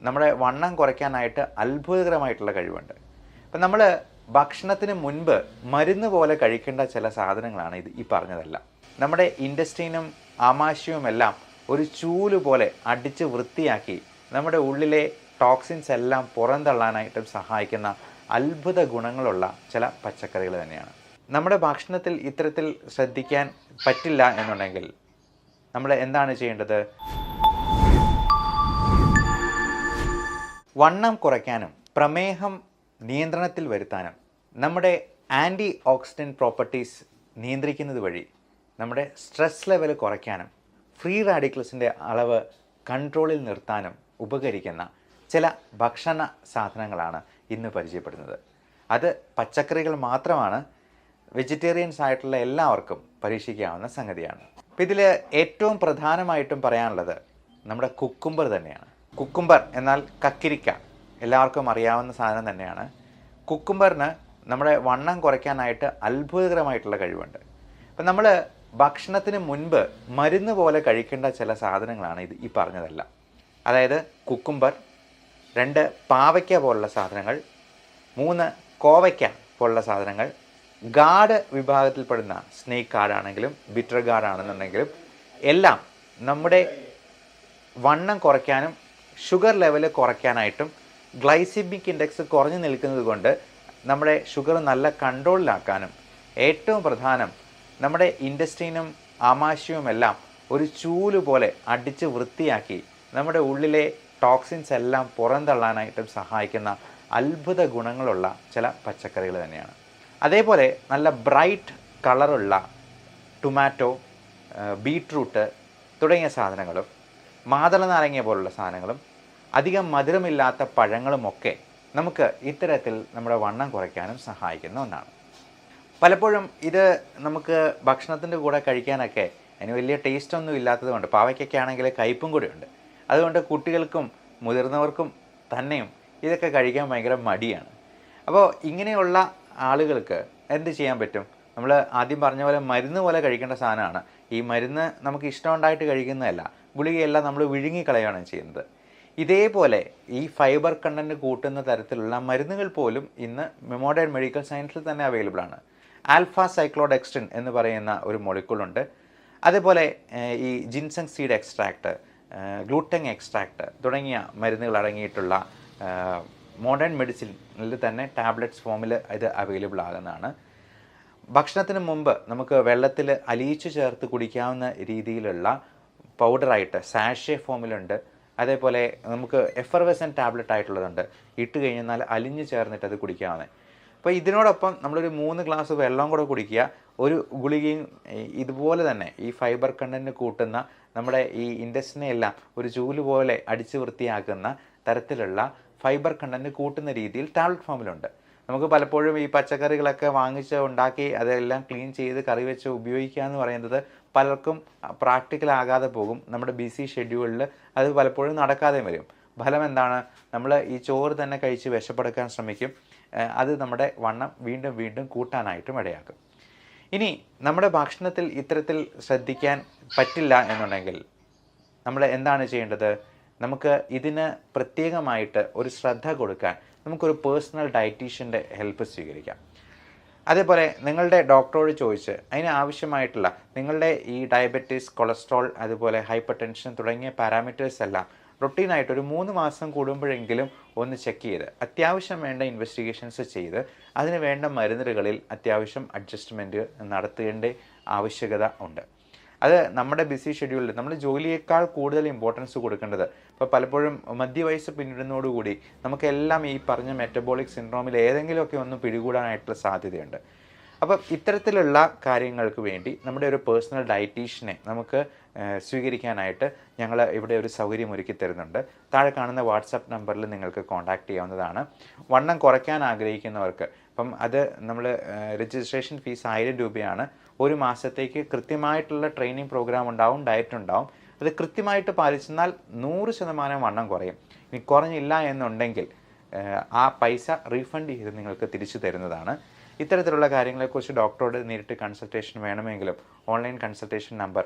നമ്മുടെ വണ്ണം കുറയ്ക്കാനായിട്ട് അത്ഭുതകരമായിട്ടുള്ള കഴിവുണ്ട്. അപ്പം നമ്മൾ ഭക്ഷണത്തിന് മുൻപ് മരുന്ന് പോലെ കഴിക്കേണ്ട ചില സാധനങ്ങളാണ് ഈ പറഞ്ഞതെല്ലാം. നമ്മുടെ ഇൻറ്റസ്റ്റൈനും ആമാശയവുമെല്ലാം ഒരു ചൂല് പോലെ അടിച്ച് വൃത്തിയാക്കി നമ്മുടെ ഉള്ളിലെ ടോക്സിൻസ് എല്ലാം പുറന്തള്ളാനായിട്ടും സഹായിക്കുന്ന അത്ഭുത ഗുണങ്ങളുള്ള ചില പച്ചക്കറികൾ തന്നെയാണ്. നമ്മുടെ ഭക്ഷണത്തിൽ ഇത്തരത്തിൽ ശ്രദ്ധിക്കാൻ പറ്റില്ല എന്നുണ്ടെങ്കിൽ നമ്മൾ എന്താണ് ചെയ്യേണ്ടത്? വണ്ണം കുറയ്ക്കാനും പ്രമേഹം നിയന്ത്രണത്തിൽ വരുത്താനും നമ്മുടെ ആൻറ്റി ഓക്സിഡൻറ്റ് പ്രോപ്പർട്ടീസ് നിയന്ത്രിക്കുന്നത് വഴി നമ്മുടെ സ്ട്രെസ് ലെവൽ കുറയ്ക്കാനും ഫ്രീ റാഡിക്കൽസിൻ്റെ അളവ് കൺട്രോളിൽ നിർത്താനും ഉപകരിക്കുന്ന ചില ഭക്ഷണ സാധനങ്ങളാണ് ഇന്ന് പരിചയപ്പെടുന്നത്. അത് പച്ചക്കറികൾ മാത്രമാണ്. വെജിറ്റേറിയൻസ് ആയിട്ടുള്ള എല്ലാവർക്കും പരീക്ഷിക്കാവുന്ന സംഗതിയാണ്. അപ്പോൾ ഇതിൽ ഏറ്റവും പ്രധാനമായിട്ടും പറയാനുള്ളത് നമ്മുടെ കുക്കുംബർ തന്നെയാണ്. കുക്കുംബർ എന്നാൽ കക്കിരിക്ക, എല്ലാവർക്കും അറിയാവുന്ന സാധനം തന്നെയാണ്. കുക്കുംബറിന് നമ്മുടെ വണ്ണം കുറയ്ക്കാനായിട്ട് അത്ഭുതകരമായിട്ടുള്ള കഴിവുണ്ട്. അപ്പം നമ്മൾ ഭക്ഷണത്തിന് മുൻപ് മരുന്ന് പോലെ കഴിക്കേണ്ട ചില സാധനങ്ങളാണ് ഈ പറഞ്ഞതെല്ലാം. അതായത് കുക്കുംബർ, 2 പാവയ്ക്ക പോലുള്ള സാധനങ്ങൾ, 3 കോവയ്ക്ക പോലുള്ള സാധനങ്ങൾ, ഗാഡ് വിഭാഗത്തിൽപ്പെടുന്ന സ്നേക്ക് ഗാർഡാണെങ്കിലും ബിറ്റർ ഗാർഡാണെന്നുണ്ടെങ്കിലും എല്ലാം നമ്മുടെ വണ്ണം കുറയ്ക്കാനും ഷുഗർ ലെവൽ കുറയ്ക്കാനായിട്ടും ഗ്ലൈസിമിക് ഇൻഡെക്സ് കുറഞ്ഞു നിൽക്കുന്നത് കൊണ്ട് നമ്മുടെ ഷുഗർ നല്ല കൺട്രോളിലാക്കാനും ഏറ്റവും പ്രധാനം നമ്മുടെ ഇൻറ്റസ്റ്റൈനും ആമാശയവുമെല്ലാം ഒരു ചൂല് പോലെ അടിച്ച് വൃത്തിയാക്കി നമ്മുടെ ഉള്ളിലെ ടോക്സിൻസ് എല്ലാം പുറന്തള്ളാനായിട്ടും സഹായിക്കുന്ന അത്ഭുത ഗുണങ്ങളുള്ള ചില പച്ചക്കറികൾ തന്നെയാണ്. അതേപോലെ നല്ല ബ്രൈറ്റ് കളറുള്ള ടൊമാറ്റോ, ബീട്രൂട്ട് തുടങ്ങിയ സാധനങ്ങളും മാതള നാരങ്ങ പോലുള്ള സാധനങ്ങളും അധികം മധുരമില്ലാത്ത പഴങ്ങളുമൊക്കെ നമുക്ക് ഇത്തരത്തിൽ നമ്മുടെ വണ്ണം കുറയ്ക്കാനും സഹായിക്കുന്ന ഒന്നാണ്. പലപ്പോഴും ഇത് നമുക്ക് ഭക്ഷണത്തിൻ്റെ കൂടെ കഴിക്കാനൊക്കെ അതിന് വലിയ ടേസ്റ്റൊന്നും ഇല്ലാത്തത് കൊണ്ട്, പാവയ്ക്കൊക്കെ ആണെങ്കിൽ കയ്പും കൂടെ ഉണ്ട്, അതുകൊണ്ട് കുട്ടികൾക്കും മുതിർന്നവർക്കും തന്നെയും ഇതൊക്കെ കഴിക്കാൻ ഭയങ്കര മടിയാണ്. അപ്പോൾ ഇങ്ങനെയുള്ള ആളുകൾക്ക് എന്ത് ചെയ്യാൻ പറ്റും? നമ്മൾ ആദ്യം പറഞ്ഞ പോലെ മരുന്ന് പോലെ കഴിക്കേണ്ട സാധനമാണ്. ഈ മരുന്ന് നമുക്ക് ഇഷ്ടമുണ്ടായിട്ട് കഴിക്കുന്നതല്ല, ഗുളികയെല്ലാം നമ്മൾ വിഴുങ്ങിക്കളയുകയാണ് ചെയ്യുന്നത്. ഇതേപോലെ ഈ ഫൈബർ കണ്ടൻറ്റ് കൂട്ടുന്ന തരത്തിലുള്ള മരുന്നുകൾ പോലും ഇന്ന് മോഡേൺ മെഡിക്കൽ സയൻസിൽ തന്നെ അവൈലബിൾ ആണ്. ആൽഫ സൈക്ലോഡെക്സ്ട്രിൻ എന്ന് പറയുന്ന ഒരു മോളിക്യൂളുണ്ട്. അതേപോലെ ഈ ജിൻസങ് സീഡ് എക്സ്ട്രാക്ട്, ഗ്ലൂട്ടങ് എക്സ്ട്രാക്ട് തുടങ്ങിയ മരുന്നുകൾ അടങ്ങിയിട്ടുള്ള മോഡേൺ മെഡിസിനിൽ തന്നെ ടാബ്ലറ്റ്സ് ഫോമിൽ ഇത് അവൈലബിൾ ആകുന്നതാണ്. ഭക്ഷണത്തിന് മുമ്പ് നമുക്ക് വെള്ളത്തിൽ അലിയിച്ചു ചേർത്ത് കുടിക്കാവുന്ന രീതിയിലുള്ള പൗഡറായിട്ട് സാഷേ ഫോമിലുണ്ട്. അതേപോലെ നമുക്ക് എഫർവെസൻ ടാബ്ലറ്റ് ആയിട്ടുള്ളതുണ്ട്, ഇട്ട് കഴിഞ്ഞാൽ അലിഞ്ഞു ചേർന്നിട്ട് അത് കുടിക്കാവുന്നത്. അപ്പോൾ ഇതിനോടൊപ്പം നമ്മളൊരു 3 ഗ്ലാസ് വെള്ളം കൂടെ കുടിക്കുക. ഒരു ഗുളികയും ഇതുപോലെ തന്നെ ഈ ഫൈബർ കണ്ടൻറ്റ് കൂട്ടുന്ന നമ്മുടെ ഈ ഇൻറ്റസ്റ്റിനെ എല്ലാം ഒരു ചൂല് പോലെ അടിച്ച് വൃത്തിയാക്കുന്ന തരത്തിലുള്ള ഫൈബർ കണ്ടൻറ്റ് കൂട്ടുന്ന രീതിയിൽ ടാബ്ലറ്റ് ഫോമിലുണ്ട്. നമുക്ക് പലപ്പോഴും ഈ പച്ചക്കറികളൊക്കെ വാങ്ങിച്ച് ഉണ്ടാക്കി അതെല്ലാം ക്ലീൻ ചെയ്ത് കറി വെച്ച് ഉപയോഗിക്കുക എന്ന് പറയുന്നത് പലർക്കും പ്രാക്ടിക്കലാകാതെ പോകും. നമ്മുടെ ബിസി ഷെഡ്യൂളിൽ അത് പലപ്പോഴും നടക്കാതെ വരും. ഫലം എന്താണ്? നമ്മൾ ഈ ചോറ് തന്നെ കഴിച്ച് വിശപ്പെടുക്കാൻ ശ്രമിക്കും. അത് നമ്മുടെ വണ്ണം വീണ്ടും വീണ്ടും കൂട്ടാനായിട്ടും ഇടയാക്കും. ഇനി നമ്മുടെ ഭക്ഷണത്തിൽ ഇത്തരത്തിൽ ശ്രദ്ധിക്കാൻ പറ്റില്ല എന്നുണ്ടെങ്കിൽ നമ്മൾ എന്താണ് ചെയ്യേണ്ടത്? നമുക്ക് ഇതിന് പ്രത്യേകമായിട്ട് ഒരു ശ്രദ്ധ കൊടുക്കാൻ നമുക്കൊരു പേഴ്സണൽ ഡയറ്റീഷ്യൻ്റെ ഹെൽപ്പ് സ്വീകരിക്കാം. അതേപോലെ നിങ്ങളുടെ ഡോക്ടറോട് ചോദിച്ച് അതിന് ആവശ്യമായിട്ടുള്ള നിങ്ങളുടെ ഈ ഡയബറ്റീസ്, കൊളസ്ട്രോൾ, അതുപോലെ ഹൈപ്പർ ടെൻഷൻ തുടങ്ങിയ പാരാമീറ്റേഴ്സ് എല്ലാം റൊട്ടീനായിട്ട് ഒരു 3 മാസം കൂടുമ്പോഴെങ്കിലും ഒന്ന് ചെക്ക് ചെയ്ത് അത്യാവശ്യം വേണ്ട ഇൻവെസ്റ്റിഗേഷൻസ് ചെയ്ത് അതിന് വേണ്ട മരുന്നുകളിൽ അത്യാവശ്യം അഡ്ജസ്റ്റ്മെൻറ്റ് നടത്തേണ്ട ആവശ്യകത ഉണ്ട്. അത് നമ്മുടെ ബിസി ഷെഡ്യൂളിൽ നമ്മൾ ജോലിയേക്കാൾ കൂടുതൽ ഇമ്പോർട്ടൻസ് കൊടുക്കേണ്ടത്. ഇപ്പോൾ പലപ്പോഴും മധ്യവയസ്സ് പിന്നിടുന്നതോടുകൂടി നമുക്കെല്ലാം ഈ പറഞ്ഞ മെറ്റബോളിക് സിൻഡ്രോമിൽ ഏതെങ്കിലുമൊക്കെ ഒന്ന് പിടികൂടാനായിട്ടുള്ള സാധ്യതയുണ്ട്. അപ്പം ഇത്തരത്തിലുള്ള കാര്യങ്ങൾക്ക് വേണ്ടി നമ്മുടെ ഒരു പേഴ്സണൽ ഡയറ്റീഷ്യനെ നമുക്ക് സ്വീകരിക്കാനായിട്ട് ഞങ്ങൾ ഇവിടെ ഒരു സൗകര്യം ഒരുക്കി തരുന്നുണ്ട്. താഴെ കാണുന്ന വാട്സപ്പ് നമ്പറിൽ നിങ്ങൾക്ക് കോൺടാക്റ്റ് ചെയ്യാവുന്നതാണ്. വണ്ണം കുറയ്ക്കാൻ ആഗ്രഹിക്കുന്നവർക്ക് അപ്പം അത് നമ്മൾ രജിസ്ട്രേഷൻ ഫീസ് 1000 രൂപയാണ്. ഒരു മാസത്തേക്ക് കൃത്യമായിട്ടുള്ള ട്രെയിനിങ് പ്രോഗ്രാം ഉണ്ടാവും, ഡയറ്റ് ഉണ്ടാവും. അത് കൃത്യമായിട്ട് പാലിച്ചെന്നാൽ 100% വണ്ണം കുറയും. ഇനി കുറഞ്ഞില്ല എന്നുണ്ടെങ്കിൽ ആ പൈസ റീഫണ്ട് ചെയ്ത് നിങ്ങൾക്ക് തിരിച്ചു തരുന്നതാണ്. ഇത്തരത്തിലുള്ള കാര്യങ്ങളെക്കുറിച്ച് ഡോക്ടറോട് നേരിട്ട് കൺസൾട്ടേഷൻ വേണമെങ്കിലും ഓൺലൈൻ കൺസൾട്ടേഷൻ നമ്പർ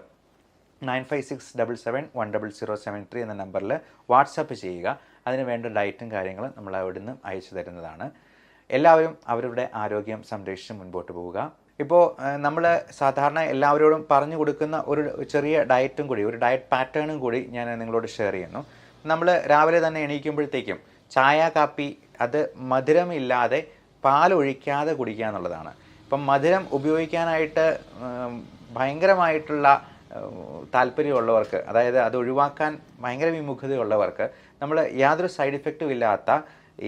9567710073 എന്ന നമ്പറിൽ വാട്സപ്പ് ചെയ്യുക. അതിന് വേണ്ട ഡയറ്റും കാര്യങ്ങളും നമ്മൾ അവിടുന്ന് അയച്ചു തരുന്നതാണ്. എല്ലാവരും അവരുടെ ആരോഗ്യം സംരക്ഷിച്ച് മുൻപോട്ട് പോവുക. ഇപ്പോൾ നമ്മൾ സാധാരണ എല്ലാവരോടും പറഞ്ഞു കൊടുക്കുന്ന ഒരു ചെറിയ ഡയറ്റും കൂടി, ഒരു ഡയറ്റ് പാറ്റേണും കൂടി ഞാൻ നിങ്ങളോട് ഷെയർ ചെയ്യുന്നു. നമ്മൾ രാവിലെ തന്നെ എണീക്കുമ്പോഴത്തേക്കും ചായ കാപ്പി അത് മധുരമില്ലാതെ പാലൊഴിക്കാതെ കുടിക്കുക എന്നുള്ളതാണ്. ഇപ്പം മധുരം ഉപയോഗിക്കാനായിട്ട് ഭയങ്കരമായിട്ടുള്ള താല്പര്യമുള്ളവർക്ക്, അതായത് അത് ഒഴിവാക്കാൻ ഭയങ്കര വിമുഖതയുള്ളവർക്ക് നമ്മൾ യാതൊരു സൈഡ് ഇഫക്റ്റും ഇല്ലാത്ത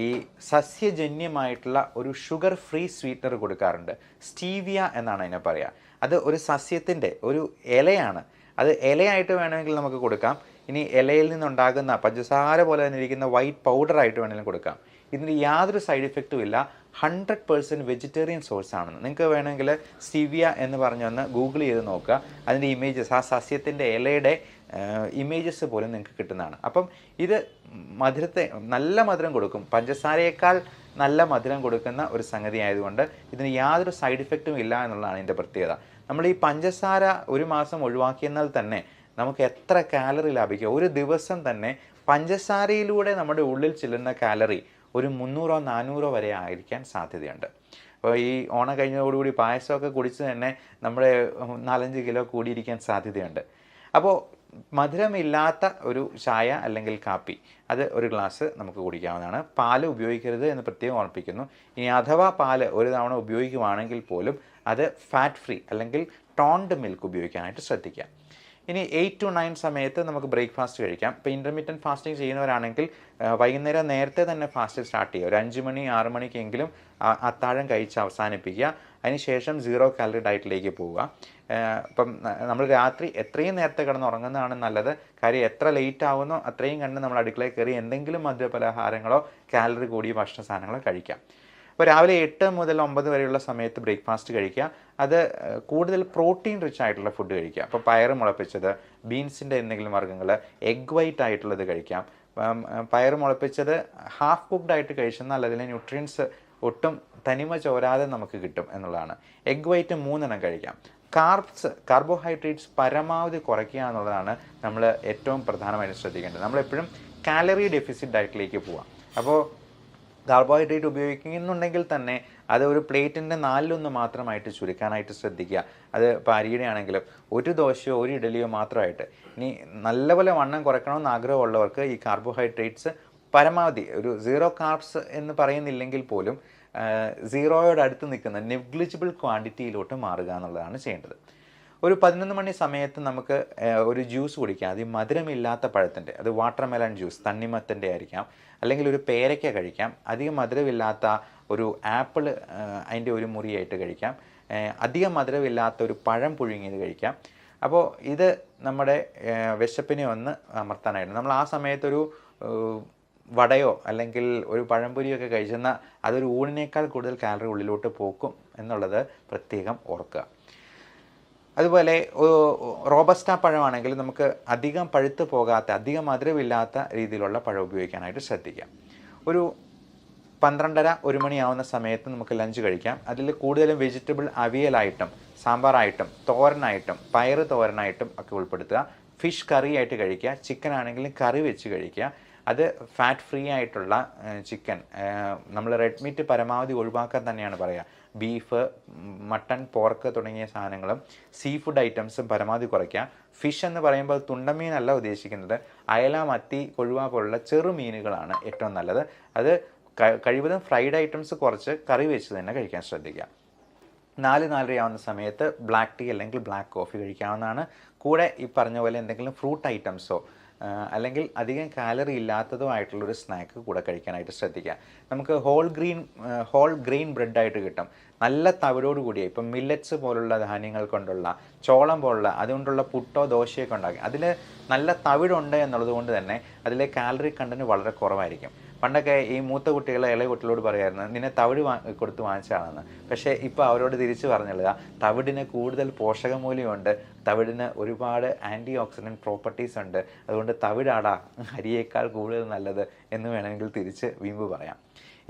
ഈ സസ്യജന്യമായിട്ടുള്ള ഒരു ഷുഗർ ഫ്രീ സ്വീറ്റ്നർ കൊടുക്കാറുണ്ട്. സ്റ്റീവിയ എന്നാണ് അതിനെ പറയുക. അത് ഒരു സസ്യത്തിൻ്റെ ഒരു ഇലയാണ്. അത് ഇലയായിട്ട് വേണമെങ്കിൽ നമുക്ക് കൊടുക്കാം. ഇനി ഇലയിൽ നിന്നുണ്ടാകുന്ന പഞ്ചസാര പോലെ തന്നെ ഇരിക്കുന്ന വൈറ്റ് പൗഡറായിട്ട് വേണമെങ്കിലും കൊടുക്കാം. ഇതിന് യാതൊരു സൈഡ് ഇഫക്റ്റും ഇല്ല. 100% വെജിറ്റേറിയൻ സോഴ്സ് ആണെന്ന്. നിങ്ങൾക്ക് വേണമെങ്കിൽ സ്റ്റീവിയ എന്ന് പറഞ്ഞൊന്ന് ഗൂഗിൾ ചെയ്ത് നോക്കുക. അതിൻ്റെ ഇമേജസ്, ആ സസ്യത്തിൻ്റെ ഇലയുടെ ഇമേജസ് പോലും നിങ്ങൾക്ക് കിട്ടുന്നതാണ്. അപ്പം ഇത് മധുരത്തെ നല്ല മധുരം കൊടുക്കും, പഞ്ചസാരയേക്കാൾ നല്ല മധുരം കൊടുക്കുന്ന ഒരു സംഗതി ആയതുകൊണ്ട് ഇതിന് യാതൊരു സൈഡ് ഇഫക്റ്റും ഇല്ല എന്നുള്ളതാണ് ഇതിൻ്റെ പ്രത്യേകത. നമ്മൾ ഈ പഞ്ചസാര ഒരു മാസം ഒഴിവാക്കിയെന്നാൽ തന്നെ നമുക്ക് എത്ര കാലറി ലാഭിക്കുക. ഒരു ദിവസം തന്നെ പഞ്ചസാരയിലൂടെ നമ്മുടെ ഉള്ളിൽ ചെല്ലുന്ന കാലറി ഒരു 300-400 വരെ ആയിരിക്കാൻ സാധ്യതയുണ്ട്. അപ്പോൾ ഈ ഓണം കഴിഞ്ഞതോടുകൂടി പായസമൊക്കെ കുടിച്ച് തന്നെ നമ്മുടെ 4-5 കിലോ കൂടിയിരിക്കാൻ സാധ്യതയുണ്ട്. അപ്പോൾ മധുരമില്ലാത്ത ഒരു ചായ അല്ലെങ്കിൽ കാപ്പി അത് ഒരു ഗ്ലാസ് നമുക്ക് കുടിക്കാവുന്നതാണ്. പാല് ഉപയോഗിക്കരുത് എന്ന് പ്രത്യേകം ഓർമ്മിപ്പിക്കുന്നു. ഇനി അഥവാ പാല് ഒരു തവണ ഉപയോഗിക്കുകയാണെങ്കിൽ പോലും അത് ഫാറ്റ് ഫ്രീ അല്ലെങ്കിൽ ടോൺഡ് മിൽക്ക് ഉപയോഗിക്കാനായിട്ട് ശ്രദ്ധിക്കുക. ഇനി 8 to 9 സമയത്ത് നമുക്ക് ബ്രേക്ക്ഫാസ്റ്റ് കഴിക്കാം. ഇപ്പോൾ ഇൻ്റർമീഡിയൻറ്റ് ഫാസ്റ്റിംഗ് ചെയ്യുന്നവരാണെങ്കിൽ വൈകുന്നേരം നേരത്തെ തന്നെ ഫാസ്റ്റ് സ്റ്റാർട്ട് ചെയ്യുക. ഒരു 5 മണി 6 മണിക്കെങ്കിലും അത്താഴം കഴിച്ച് അവസാനിപ്പിക്കുക. അതിനുശേഷം 0 കാലറി ഡയറ്റിലേക്ക് പോവുക. ഇപ്പം നമ്മൾ രാത്രി എത്രയും നേരത്തെ കിടന്നുറങ്ങുന്നതാണ് നല്ലത്. കാര്യം എത്ര ലേറ്റ് ആവുന്നോ അത്രയും കണ്ട് നമ്മൾ അടുക്കളയിൽ കയറി എന്തെങ്കിലും മധുരപലഹാരങ്ങളോ കാലറി കൂടിയ ഭക്ഷണ സാധനങ്ങളോ കഴിക്കാം. അപ്പോൾ രാവിലെ 8 മുതൽ 9 വരെയുള്ള സമയത്ത് ബ്രേക്ക്ഫാസ്റ്റ് കഴിക്കുക. അത് കൂടുതൽ പ്രോട്ടീൻ റിച്ച് ആയിട്ടുള്ള ഫുഡ് കഴിക്കുക. അപ്പോൾ പയർ മുളപ്പിച്ചത്, ബീൻസിൻ്റെ എന്തെങ്കിലും വർഗ്ഗങ്ങൾ, എഗ് വൈറ്റ് ആയിട്ടുള്ളത് കഴിക്കാം. പയർ മുളപ്പിച്ചത് ഹാഫ് കുക്ക്ഡ് ആയിട്ട് കഴിച്ചെന്നാൽ അതിലെ ന്യൂട്രിയൻസ് ഒട്ടും തനിമ ചോരാതെ നമുക്ക് കിട്ടും എന്നുള്ളതാണ്. എഗ് വൈറ്റ് 3 എണ്ണം കഴിക്കാം. കാർബോഹൈഡ്രേറ്റ്സ് പരമാവധി കുറയ്ക്കുക എന്നുള്ളതാണ് നമ്മൾ ഏറ്റവും പ്രധാനമായിട്ട് ശ്രദ്ധിക്കേണ്ടത്. നമ്മളെപ്പോഴും കാലറി ഡെഫിസിറ്റ് ഡയറ്റിലേക്ക് പോവാം. അപ്പോൾ കാർബോഹൈഡ്രേറ്റ് ഉപയോഗിക്കുന്നുണ്ടെങ്കിൽ തന്നെ അത് ഒരു പ്ലേറ്റിൻ്റെ 4/1 മാത്രമായിട്ട് ചുരുക്കാനായിട്ട് ശ്രദ്ധിക്കുക. അത് ഇപ്പോൾ അരിയുടെ ആണെങ്കിലും ഒരു ദോശയോ ഒരു ഇഡലിയോ മാത്രമായിട്ട്. ഇനി നല്ലപോലെ വണ്ണം കുറയ്ക്കണമെന്ന് ആഗ്രഹമുള്ളവർക്ക് ഈ കാർബോഹൈഡ്രേറ്റ്സ് പരമാവധി ഒരു 0 കാർബ്സ് എന്ന് പറയുന്നില്ലെങ്കിൽ പോലും 0യോട് അടുത്ത് നിൽക്കുന്ന നെഗ്ലിജിബിൾ ക്വാണ്ടിറ്റിയിലോട്ട് മാറുക എന്നുള്ളതാണ് ചെയ്യേണ്ടത്. ഒരു 11 മണി സമയത്ത് നമുക്ക് ഒരു ജ്യൂസ് കുടിക്കാം. അത് മധുരമില്ലാത്ത പഴത്തിൻ്റെ, അത് വാട്ടർമെലൺ ജ്യൂസ്, തണ്ണിമത്തൻ്റെ ആയിരിക്കാം, അല്ലെങ്കിൽ ഒരു പേരയ്ക്ക കഴിക്കാം. അധികം മധുരമില്ലാത്ത ഒരു ആപ്പിൾ അതിൻ്റെ ഒരു മുറിയായിട്ട് കഴിക്കാം. അധികം മധുരമില്ലാത്ത ഒരു പഴം പുഴുങ്ങിയത് കഴിക്കാം. അപ്പോൾ ഇത് നമ്മുടെ വിശപ്പിനെ ഒന്ന് അമർത്താനായിട്ട് നമ്മൾ ആ സമയത്തൊരു വടയോ അല്ലെങ്കിൽ ഒരു പഴംപൊരിയൊക്കെ കഴിച്ചെന്നാൽ അതൊരു ഊണിനേക്കാൾ കൂടുതൽ കാലറി ഉള്ളിലോട്ട് പോക്കും എന്നുള്ളത് പ്രത്യേകം ഓർക്കുക. അതുപോലെ റോബസ്റ്റ പഴമാണെങ്കിൽ നമുക്ക് അധികം പഴുത്ത് പോകാത്ത, അധികം മധുരമില്ലാത്ത രീതിയിലുള്ള പഴം ഉപയോഗിക്കാനായിട്ട് ശ്രദ്ധിക്കാം. ഒരു 12:30-1 മണിയാവുന്ന സമയത്ത് നമുക്ക് ലഞ്ച് കഴിക്കാം. അതിൽ കൂടുതലും വെജിറ്റബിൾ അവിയലായിട്ടും സാമ്പാറായിട്ടും തോരനായിട്ടും പയറ് തോരനായിട്ടും ഒക്കെ ഉൾപ്പെടുത്തുക. ഫിഷ് കറി ആയിട്ട് കഴിക്കുക. ചിക്കൻ ആണെങ്കിലും കറി വെച്ച് കഴിക്കുക. അത് ഫാറ്റ് ഫ്രീ ആയിട്ടുള്ള ചിക്കൻ, നമ്മൾ റെഡ് മീറ്റ് പരമാവധി ഒഴിവാക്കാൻ തന്നെയാണ് പറയുക. ബീഫ്, മട്ടൺ, പോർക്ക് തുടങ്ങിയ സാധനങ്ങളും സീ ഫുഡ് ഐറ്റംസും പരമാവധി കുറയ്ക്കുക. ഫിഷ് എന്ന് പറയുമ്പോൾ തുണ്ടമീനല്ല ഉദ്ദേശിക്കുന്നത്. അയല, മത്തി, കൊഴുവ പോലുള്ള ചെറുമീനുകളാണ് ഏറ്റവും നല്ലത്. അത് കഴിവതും ഫ്രൈഡ് ഐറ്റംസ് കുറച്ച് കറി വെച്ച് തന്നെ കഴിക്കാൻ ശ്രദ്ധിക്കുക. 4-4:30 ആവുന്ന സമയത്ത് ബ്ലാക്ക് ടീ അല്ലെങ്കിൽ ബ്ലാക്ക് കോഫി കഴിക്കാവുന്നതാണ്. കൂടെ ഈ പറഞ്ഞ പോലെ എന്തെങ്കിലും ഫ്രൂട്ട് ഐറ്റംസോ അല്ലെങ്കിൽ അധികം കാലറി ഇല്ലാത്തതോ ആയിട്ടുള്ളൊരു സ്നാക്ക് കൂടെ കഴിക്കാനായിട്ട് ശ്രദ്ധിക്കുക. നമുക്ക് ഹോൾ ഗ്രെയിൻ ബ്രെഡായിട്ട് കിട്ടും. നല്ല തവിടോട് കൂടിയ, ഇപ്പം മില്ലറ്റ്സ് പോലുള്ള ധാന്യങ്ങൾ കൊണ്ടുള്ള, ചോളം പോലുള്ള അതുകൊണ്ടുള്ള പുട്ടോ ദോശയൊക്കെ ഉണ്ടാക്കി അതിൽ നല്ല തവിടുണ്ട് എന്നുള്ളത് കൊണ്ട് തന്നെ അതിലെ കാലറി കണ്ടന്റ് വളരെ കുറവായിരിക്കും. പണ്ടൊക്കെ ഈ മൂത്ത കുട്ടികൾ ഇളയ കുട്ടികളോട് പറയായിരുന്നു, നിന്നെ തവിട് കൊടുത്ത് വാങ്ങിച്ചാണെന്ന്. പക്ഷേ ഇപ്പോൾ അവരോട് തിരിച്ചു പറഞ്ഞുള്ള തവിടിന് കൂടുതൽ പോഷകമൂല്യമുണ്ട്, തവിടിന് ഒരുപാട് ആൻറ്റി ഓക്സിഡൻറ്റ് പ്രോപ്പർട്ടീസ് ഉണ്ട്, അതുകൊണ്ട് തവിടാടാ അരിയേക്കാൾ കൂടുതൽ നല്ലത് എന്ന് വേണമെങ്കിൽ തിരിച്ച് വീമ്പ് പറയാം.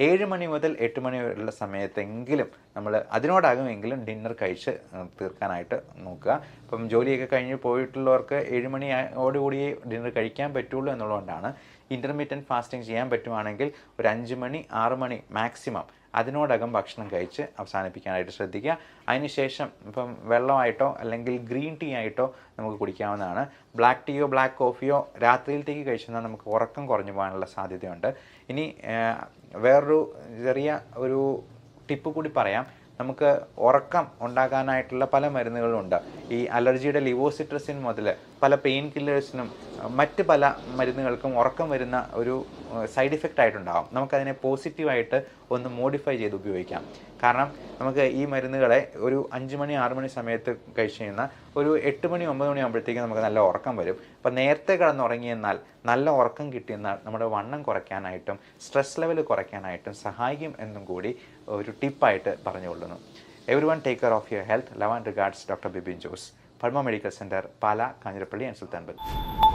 7 മണി മുതൽ 8 മണി വരെയുള്ള സമയത്തെങ്കിലും നമ്മൾ അതിനോടാകുമെങ്കിലും ഡിന്നർ കഴിച്ച് തീർക്കാനായിട്ട് നോക്കുക. ഇപ്പം ജോലിയൊക്കെ കഴിഞ്ഞ് പോയിട്ടുള്ളവർക്ക് 7 മണിയോടുകൂടി ഡിന്നർ കഴിക്കാൻ പറ്റുള്ളൂ എന്നുള്ളതുകൊണ്ടാണ് ഇൻ്റർമീഡിയൻറ്റ് ഫാസ്റ്റിംഗ് ചെയ്യാൻ പറ്റുവാണെങ്കിൽ ഒരു 5 മണി 6 മണി മാക്സിമം അതിനോടകം ഭക്ഷണം കഴിച്ച് അവസാനിപ്പിക്കാനായിട്ട് ശ്രദ്ധിക്കുക. അതിനുശേഷം ഇപ്പം വെള്ളമായിട്ടോ അല്ലെങ്കിൽ ഗ്രീൻ ടീ ആയിട്ടോ നമുക്ക് കുടിക്കാവുന്നതാണ്. ബ്ലാക്ക് ടീയോ ബ്ലാക്ക് കോഫിയോ രാത്രിയിലത്തേക്ക് കഴിച്ചാൽ നമുക്ക് ഉറക്കം കുറഞ്ഞു പോകാനുള്ള സാധ്യതയുണ്ട്. ഇനി വേറൊരു ചെറിയ ഒരു ടിപ്പ് കൂടി പറയാം. നമുക്ക് ഉറക്കം ഉണ്ടാകാനായിട്ടുള്ള പല മരുന്നുകളുണ്ട്. ഈ അലർജിയുടെ ലിവോസിട്രസിൻ മുതൽ പല പെയിൻ കില്ലേഴ്സിനും മറ്റ് പല മരുന്നുകൾക്കും ഉറക്കം വരുന്ന ഒരു സൈഡ് ഇഫക്റ്റ് ആയിട്ടുണ്ടാകും. നമുക്കതിനെ പോസിറ്റീവായിട്ട് ഒന്ന് മോഡിഫൈ ചെയ്ത് ഉപയോഗിക്കാം. കാരണം നമുക്ക് ഈ മരുന്നുകളെ ഒരു 5 മണി 6 മണി സമയത്ത് കഴിച്ച് കഴിഞ്ഞാൽ ഒരു 8 മണി 9 മണി ആകുമ്പോഴത്തേക്കും നമുക്ക് നല്ല ഉറക്കം വരും. അപ്പോൾ നേരത്തെ കിടന്നുറങ്ങിയെന്നാൽ നല്ല ഉറക്കം കിട്ടിയെന്നാൽ നമ്മുടെ വണ്ണം കുറയ്ക്കാനായിട്ടും സ്ട്രെസ് ലെവൽ കുറയ്ക്കാനായിട്ടും സഹായിക്കും എന്നും കൂടി ഒരു ടിപ്പായിട്ട് പറഞ്ഞുകൊള്ളുന്നു. Everyone take care of your health. Love and regards, Dr. Bibin Jose, Palma Medical Center, Pala, Kanjirappalli and Sultanbel.